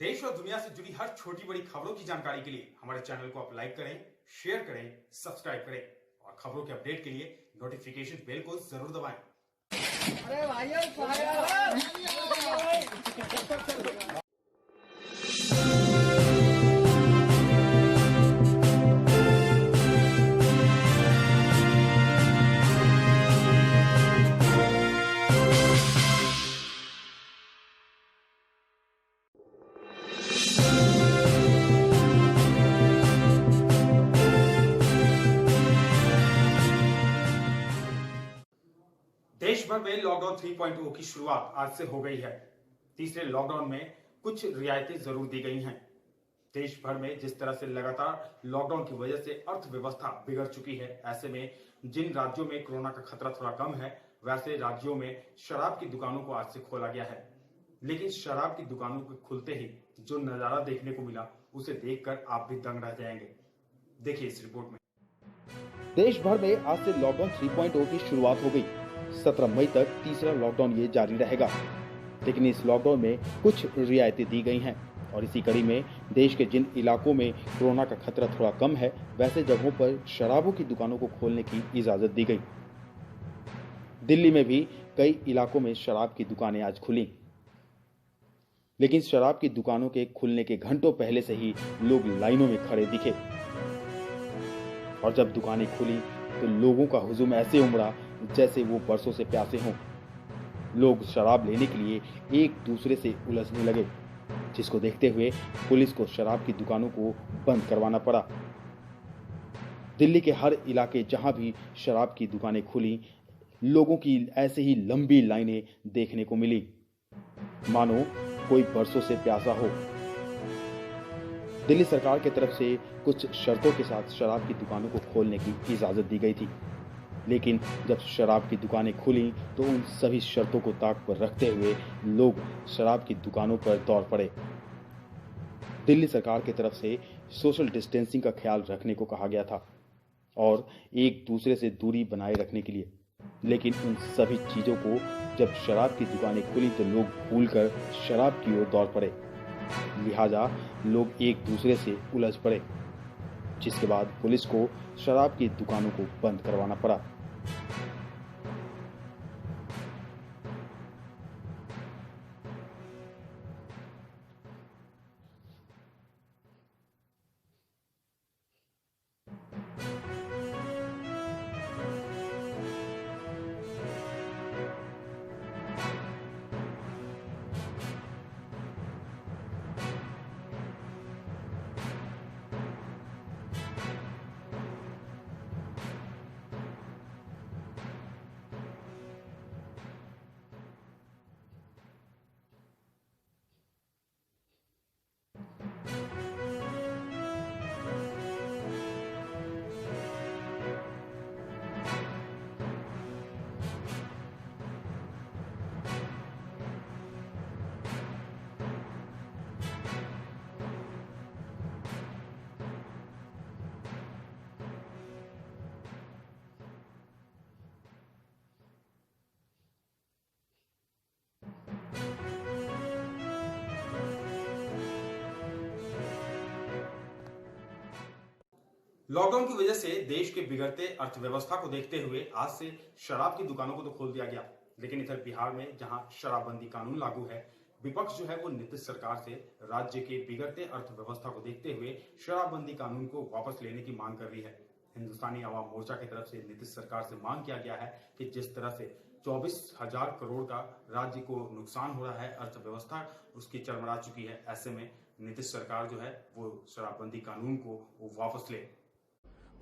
देश और दुनिया से जुड़ी हर छोटी बड़ी खबरों की जानकारी के लिए हमारे चैनल को आप लाइक करें, शेयर करें, सब्सक्राइब करें और खबरों के अपडेट के लिए नोटिफिकेशन बेल को जरूर दबाएं। अरे भाइयों देश भर में लॉकडाउन 3.0 की शुरुआत आज से हो गई है। तीसरे लॉकडाउन में कुछ रियायतें जरूर दी गई हैं। देश भर में जिस तरह से लगातार लॉकडाउन की वजह से अर्थव्यवस्था बिगड़ चुकी है, ऐसे में जिन राज्यों में कोरोना का खतरा थोड़ा कम है, वैसे राज्यों में शराब की दुकानों को आज से खोला गया है। लेकिन शराब की दुकानों को खुलते ही जो नजारा देखने को मिला, उसे देखकर आप भी दंग रह जाएंगे। देखिए इस रिपोर्ट में। देश भर में आज से लॉकडाउन 3.0 की शुरुआत हो गई। 17 मई तक तीसरा लॉकडाउन ये जारी रहेगा, लेकिन इस लॉकडाउन में कुछ रियायतें दी गई हैं और इसी कड़ी में देश के जिन इलाकों में कोरोना का खतरा थोड़ा कम है, वैसे जगहों पर शराबों की दुकानों को खोलने की इजाजत दी गई। दिल्ली में भी कई इलाकों में शराब की दुकानें आज खुली, लेकिन शराब की दुकानों के खुलने के घंटों पहले से ही लोग लाइनों में खड़े दिखे और जब दुकानें खुली तो लोगों का हुजूम ऐसे उमड़ा जैसे वो बरसों से प्यासे हों। लोग शराब लेने के लिए एक दूसरे से उलझने लगे, जिसको देखते हुए पुलिस को शराब की दुकानों को बंद करवाना पड़ा। दिल्ली के हर इलाके जहां भी शराब की दुकानें खुली, लोगों की ऐसे ही लंबी लाइनें देखने को मिली, मानो कोई बरसों से प्यासा हो। दिल्ली सरकार की तरफ से कुछ शर्तों के साथ शराब की दुकानों को खोलने की इजाजत दी गई थी, लेकिन जब शराब की दुकानें खुली तो उन सभी शर्तों को ताक पर रखते हुए लोग शराब की दुकानों पर दौड़ पड़े। दिल्ली सरकार की तरफ से सोशल डिस्टेंसिंग का ख्याल रखने को कहा गया था और एक दूसरे से दूरी बनाए रखने के लिए, लेकिन उन सभी चीजों को जब शराब की दुकानें खुली तो लोग भूलकर शराब की ओर दौड़ पड़े, लिहाजा लोग एक दूसरे से उलझ पड़े, जिसके बाद पुलिस को शराब की दुकानों को बंद करवाना पड़ा। लॉकडाउन की वजह से देश के बिगड़ते अर्थव्यवस्था को देखते हुए आज से शराब की दुकानों को तो खोल दिया गया, लेकिन इधर बिहार में जहां शराबबंदी कानून लागू है, विपक्ष जो है वो नीतीश सरकार से राज्य के बिगड़ते अर्थव्यवस्था को देखते हुए शराबबंदी कानून को वापस लेने की मांग कर रही है। हिंदुस्तानी आवाम मोर्चा की तरफ से नीतीश सरकार से मांग किया गया है कि जिस तरह से 24,000 करोड़ का राज्य को नुकसान हो रहा है, अर्थव्यवस्था उसकी चरमरा चुकी है, ऐसे में नीतीश सरकार जो है वो शराबबंदी कानून को वापस ले।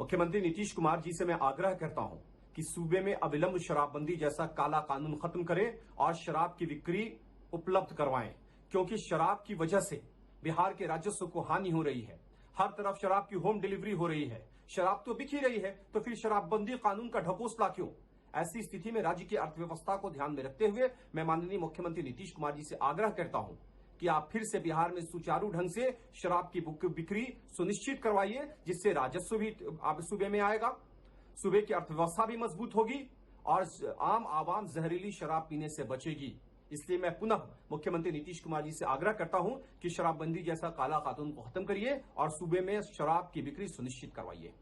मुख्यमंत्री नीतीश कुमार जी से मैं आग्रह करता हूं कि सूबे में अविलंब शराबबंदी जैसा काला कानून खत्म करें और शराब की बिक्री उपलब्ध करवाएं, क्योंकि शराब की वजह से बिहार के राजस्व को हानि हो रही है। हर तरफ शराब की होम डिलीवरी हो रही है, शराब तो बिक ही रही है, तो फिर शराबबंदी कानून का ढकोसला क्यों? ऐसी स्थिति में राज्य की अर्थव्यवस्था को ध्यान में रखते हुए मैं माननीय मुख्यमंत्री नीतीश कुमार जी से आग्रह करता हूं कि आप फिर से बिहार में सुचारू ढंग से शराब की बिक्री सुनिश्चित करवाइए, जिससे राजस्व भी सूबे में आएगा, सूबे की अर्थव्यवस्था भी मजबूत होगी और आम आवाम जहरीली शराब पीने से बचेगी। इसलिए मैं पुनः मुख्यमंत्री नीतीश कुमार जी से आग्रह करता हूं कि शराबबंदी जैसा काला कानून को खत्म करिए और सूबे में शराब की बिक्री सुनिश्चित करवाइए।